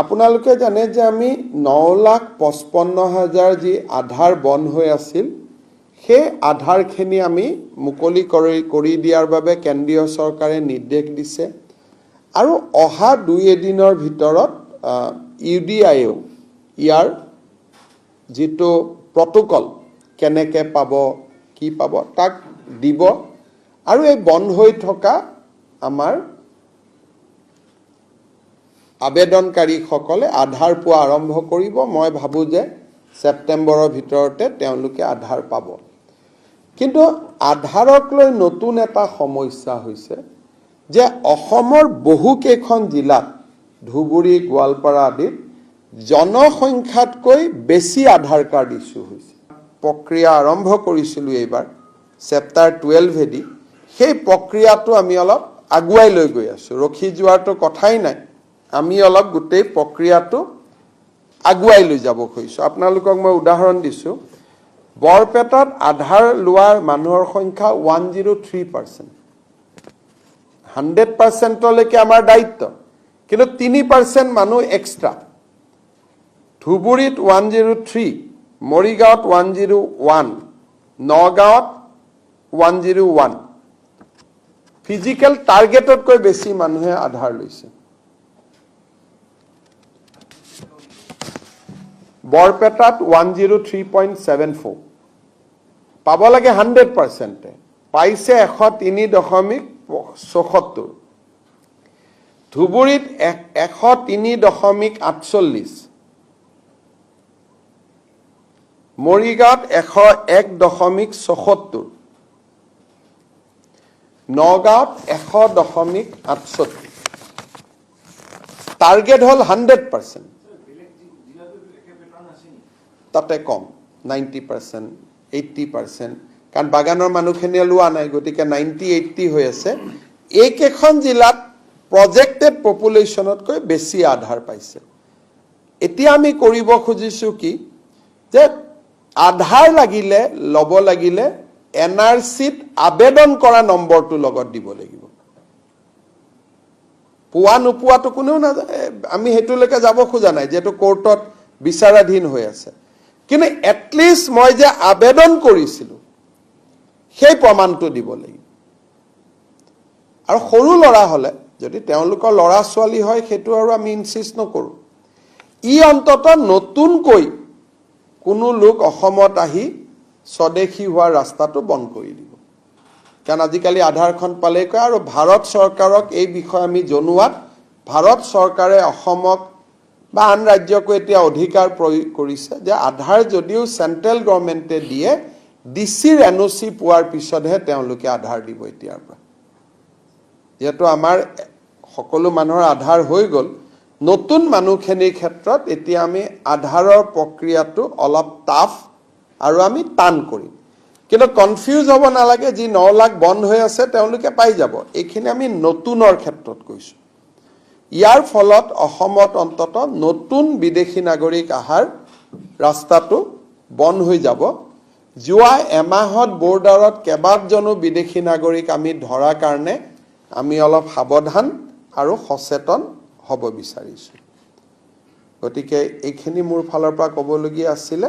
আপোনালোকে জানে যে আমি 9,55,000 যি আধাৰ বন্ধ হৈ আছিল সেই আধাৰখিনি আমি মুকলি কৰি দিয়াৰ বাবে কেন্দ্ৰীয় চৰকাৰে নিৰ্দেশ দিছে আৰু অহা 2 দিনৰ ভিতৰত ইউডিআইও ইয়াৰ যেটো প্ৰটোকল কেনেকৈ পাব কি পাব তাক দিব আৰু এই বন্ধ হৈ থকা আমাৰ আবেদনকাৰীসকলে আধাৰ পোৱা আৰম্ভ কৰিব মই ভাবো যে সেপ্টেম্বৰৰ ভিতৰতে তেওঁলোকে আধাৰ পাব কিন্তু আধাৰক লৈ নতুন এটা সমস্যা হৈছে যে অসমৰ বহু কেইখন জিলাত ধুবুৰী গোৱালপাৰা আদিত জনসংখ্যাতকৈ বেছি আধাৰ কাৰ্ড ইস্যু হৈছে প্ৰক্ৰিয়া আৰম্ভ কৰিছিলো এইবাৰ চেপ্টাৰ 12 এদি সেই প্ৰক্ৰিয়াটো আমি অলপ আগুৱাই লৈ গৈ আছো ৰখি যোৱাটো কথাই নাই আমি অলপ গোটেই প্ৰক্ৰিয়াটো আগুৱাই লৈ যাব খুজিছো আপোনালোকক মই উদাহৰণ দিছো বৰপেটাত আধাৰ লোৱাৰ মানুহৰ সংখ্যা 103% 100% লৈকে আমাৰ দায়িত্ব কিন্তু 3% মানুহ এক্সট্ৰা ধুবুৰীত 103 মৰিগাঁৱত 101 নগাঁৱত 101 ফিজিক্যাল টাৰ্গেটতকৈ বেছি মানুহে আধাৰ লৈছে বৰপেটাত 103.74 পাব লাগে 100% পাইছে 103.74 ধুবুৰীত 103.48 মৰিগাঁৱত 101.74 নগাঁৱত 100.68 টাৰ্গেট হল 100% তাতে কম 90% 80% কাৰণ বাগানৰ মানুহখিনিয়ে লোৱা নাই গতিকে 90-80 হৈ আছে এইকেইখন জিলাত প্ৰজেক্টেড পপুলেশ্যনতকৈ বেছি আধাৰ পাইছে এতিয়া আমি কৰিব খুজিছো কি যে আধাৰ লাগিলে লব লাগিলে এনআৰসিত আবেদন কৰা নম্বৰটো লগত দিব লাগিব পোৱা নোপোৱাটো কোনেও না আমি হেতুলৈকে যাব খোজা নাই যেটো কোৰ্টত বিচাৰাধীন হৈ আছে কিন্তু এটলিষ্ট মই যে আবেদন কৰিছিলো সেই প্ৰমাণটো দিব লাগিব আৰু সৰু লৰা হলে যদি তেওঁলোকৰ লৰা ছোৱালী হয় হেতু আৰু আমি ইনসিস্ট নকৰো ই অন্তত নতুনকৈ কোনো লোক অসমত আহি স্বদেশী হোৱা ৰাস্তাটো বন্ধ কৰি দিব কাৰণ আজিকালি আধাৰখন পালে কয় আৰু ভাৰত চৰকাৰক এই বিষয় আমি জনোৱাত ভাৰত চৰকাৰে অসমক বা আন ৰাজ্যকো এতিয়া অধিকাৰ প্ৰয়োগ কৰিছে যে আধাৰ যদিও সেন্ট্ৰেল গভৰ্নমেন্টে দিয়ে ডিসিৰ এনওসি পোৱাৰ পিছতহে তেওঁলোকে আধাৰ দিব এতিয়াৰ পৰা যেটো আমাৰ সকলো মানুহৰ আধাৰ হৈ গল নতুন মানুহখিনিৰ ক্ষেত্ৰত এতিয়া আমি আধাৰৰ প্ৰক্ৰিয়াটো অলপ টাফ আৰু আমি টান কৰিম কিন্তু কনফিউজ হ'ব নালাগে যি 9 লাখ বন্ধ হৈ আছে তেওঁলোকে পাই যাব এইখিনি আমি নতুনৰ ক্ষেত্ৰত কৈছো ইয়াৰ ফলত অসমত অন্তত নতুন বিদেশী নাগৰিক আহাৰ ৰাস্তাটো বন্ধ হৈ যাব যোৱা এমাহত বৰ্ডাৰত কেবাজনো বিদেশী নাগৰিক আমি ধৰা কাৰণে আমি অলপ সাৱধান আৰু সচেতন হ'ব বিচাৰিছো গতিকে এইখিনি মোৰ ফালৰ পৰা ক'বলগীয়া আছিল